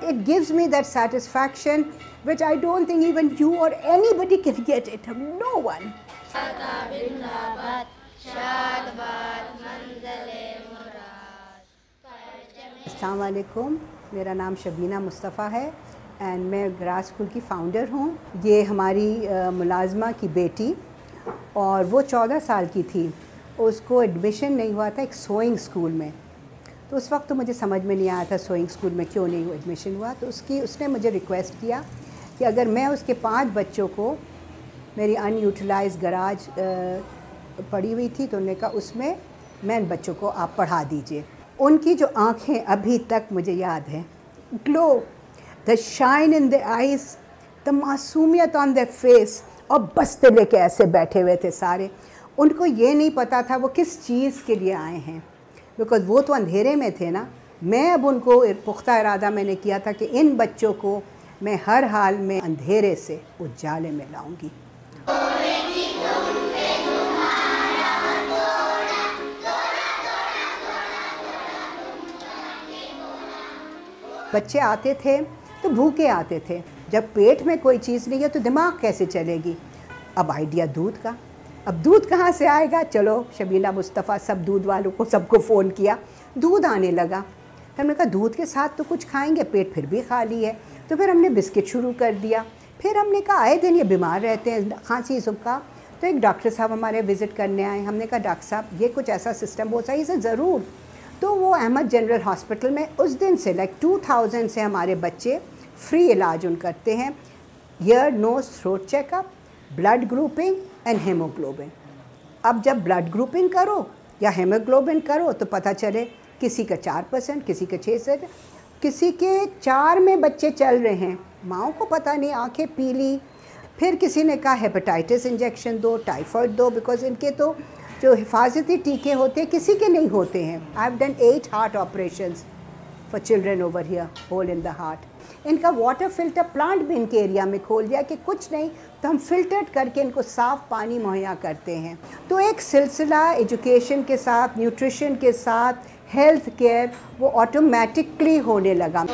it gives me that satisfaction which I don't think even you or anybody can get it. No one. अस्सलाम वालेकुम, मेरा नाम शबीना मुस्तफ़ा है and मैं garage school की फ़ाउंडर हूँ। ये हमारी मुलाज़मा की बेटी और वो 14 साल की थी, उसको एडमिशन नहीं हुआ था एक सोइंग स्कूल में। तो उस वक्त तो मुझे समझ में नहीं आया था सोइंग स्कूल में क्यों नहीं एडमिशन हुआ। तो उसने मुझे रिक्वेस्ट किया कि अगर मैं उसके 5 बच्चों को, मेरी अनयूटिलाइज्ड गराज पड़ी हुई थी, तो उन्होंने कहा उसमें मैं इन बच्चों को आप पढ़ा दीजिए। उनकी जो आँखें अभी तक मुझे याद है, glow, the shine in the eyes, the मासूमियत ऑन द फेस, और बस्ते लेके ऐसे बैठे हुए थे सारे। उनको ये नहीं पता था वो किस चीज़ के लिए आए हैं, बिकॉज़ वो तो अंधेरे में थे ना। मैं अब उनको पुख्ता इरादा मैंने किया था कि इन बच्चों को मैं हर हाल में अंधेरे से उजाले में लाऊंगी। बच्चे आते थे तो भूखे आते थे, जब पेट में कोई चीज़ नहीं है तो दिमाग कैसे चलेगी। अब आइडिया दूध का, अब दूध कहाँ से आएगा, चलो शबीना मुस्तफ़ा सब दूध वालों को सबको फ़ोन किया, दूध आने लगा। फिर हमने कहा दूध के साथ तो कुछ खाएंगे, पेट फिर भी खाली है। तो फिर हमने बिस्किट शुरू कर दिया। फिर हमने कहा आए दिन ये बीमार रहते हैं, खांसी जुकाम। तो एक डॉक्टर साहब हमारे विज़िट करने आए। हमने कहा डॉक्टर साहब ये कुछ ऐसा सिस्टम हो सही से ज़रूर। तो वो अहमद जनरल हॉस्पिटल में उस दिन से 2000 से हमारे बच्चे फ्री इलाज उन करते हैं, ear nose throat checkup, blood grouping and haemoglobin. अब जब ब्लड ग्रुपिंग करो या हेमोग्लोबिन करो तो पता चले किसी का 4%, किसी का 6%, किसी के 4 में बच्चे चल रहे हैं, माँओं को पता नहीं, आंखें पीली। फिर किसी ने कहा हेपेटाइटिस इंजेक्शन दो, टाइफाइड दो, बिकॉज इनके तो जो हिफाजती टीके होते हैं किसी के नहीं होते हैं। I have done 8 heart operations for children over here, hole in the heart. इनका वाटर फिल्टर प्लांट भी इनके एरिया में खोल दिया कि कुछ नहीं तो हम फिल्टर्ड करके इनको साफ़ पानी मुहैया करते हैं। तो एक सिलसिला एजुकेशन के साथ, न्यूट्रिशन के साथ, हेल्थ केयर वो ऑटोमेटिकली होने लगा।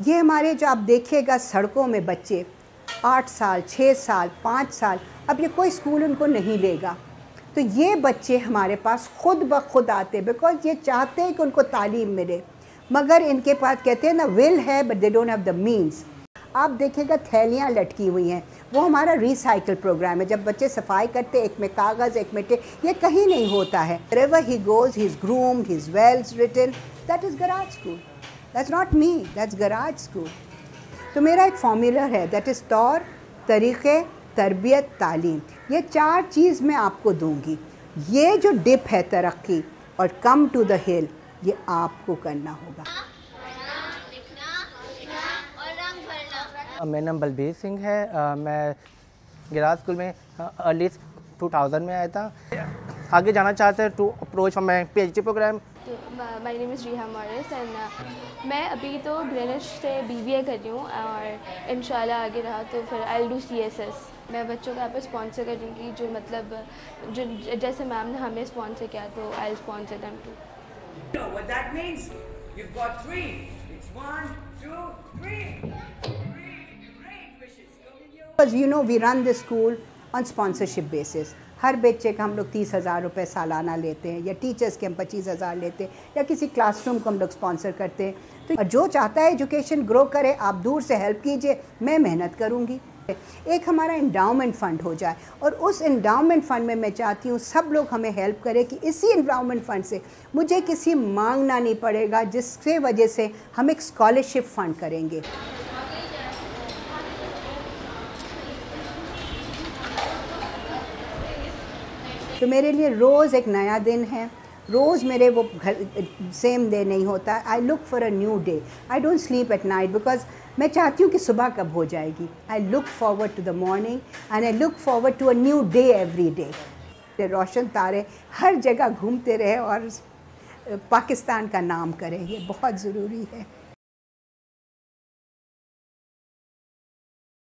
ये हमारे जो आप देखिएगा सड़कों में बच्चे 8 साल, 6 साल, 5 साल, अब ये कोई स्कूल उनको नहीं लेगा। तो ये बच्चे हमारे पास खुद ब खुद आते हैं, बिकॉज ये चाहते हैं कि उनको तालीम मिले, मगर इनके पास कहते हैं ना विल है but they don't have the means. आप देखिएगा थैलियाँ लटकी हुई हैं, वो हमारा रिसाइकिल प्रोग्राम है। जब बच्चे सफाई करते एक में कागज़ एक में ये कहीं नहीं होता है। Wherever he goes, he is groomed, he is well written. That is garage school. That's not me, that's garage school. तो मेरा एक फॉर्मूला है, दैट इज़ तौर तरीक़े तरबियत तालीम। ये 4 चीज़ मैं आपको दूंगी। ये जो डिप है तरक्की और कम टू द हिल, ये आपको करना होगा। मेरा नाम बलबीर सिंह है। मैं गराज स्कूल में अर्ली 2000 में आया था। आगे जाना चाहते हैं to approach my PhD programme. My name is Riha Morris and मैं अभी तो ग्रेनिश से BBA कर रही हूँ और इंशाल्लाह आगे रहा तो फिर आई विल डू CSS। मैं बच्चों को यहाँ पे स्पॉन्सर करूँगी, जो मतलब जो जैसे मैम ने हमें स्पॉन्सर किया तो I will sponsor them too. You know what that means? You've got 3. It's 1, 2, 3. Great wishes. Because you know we run the school on sponsorship basis. हर बच्चे का हम लोग 30,000 रुपये सालाना लेते हैं, या टीचर्स के हम 25,000 लेते हैं, या किसी क्लासरूम को हम लोग स्पॉन्सर करते हैं। तो जो चाहता है एजुकेशन ग्रो करे, आप दूर से हेल्प कीजिए, मैं मेहनत करूँगी। एक हमारा एंडाउमेंट फ़ंड हो जाए, और उस एंडाउमेंट फ़ंड में मैं चाहती हूँ सब लोग हमें हेल्प करें कि इसी एंडाउमेंट फ़ंड से मुझे किसी मांगना नहीं पड़ेगा, जिसके वजह से हम एक स्कॉलरशिप फ़ंड करेंगे। तो मेरे लिए रोज़ एक नया दिन है, रोज़ मेरे वो घर सेम डे नहीं होता। I look for a new day, I don't sleep at night, because मैं चाहती हूँ कि सुबह कब हो जाएगी। I look forward to the morning and I look forward to a new day every day. रोशन तारे हर जगह घूमते रहे और पाकिस्तान का नाम करें, ये बहुत ज़रूरी है।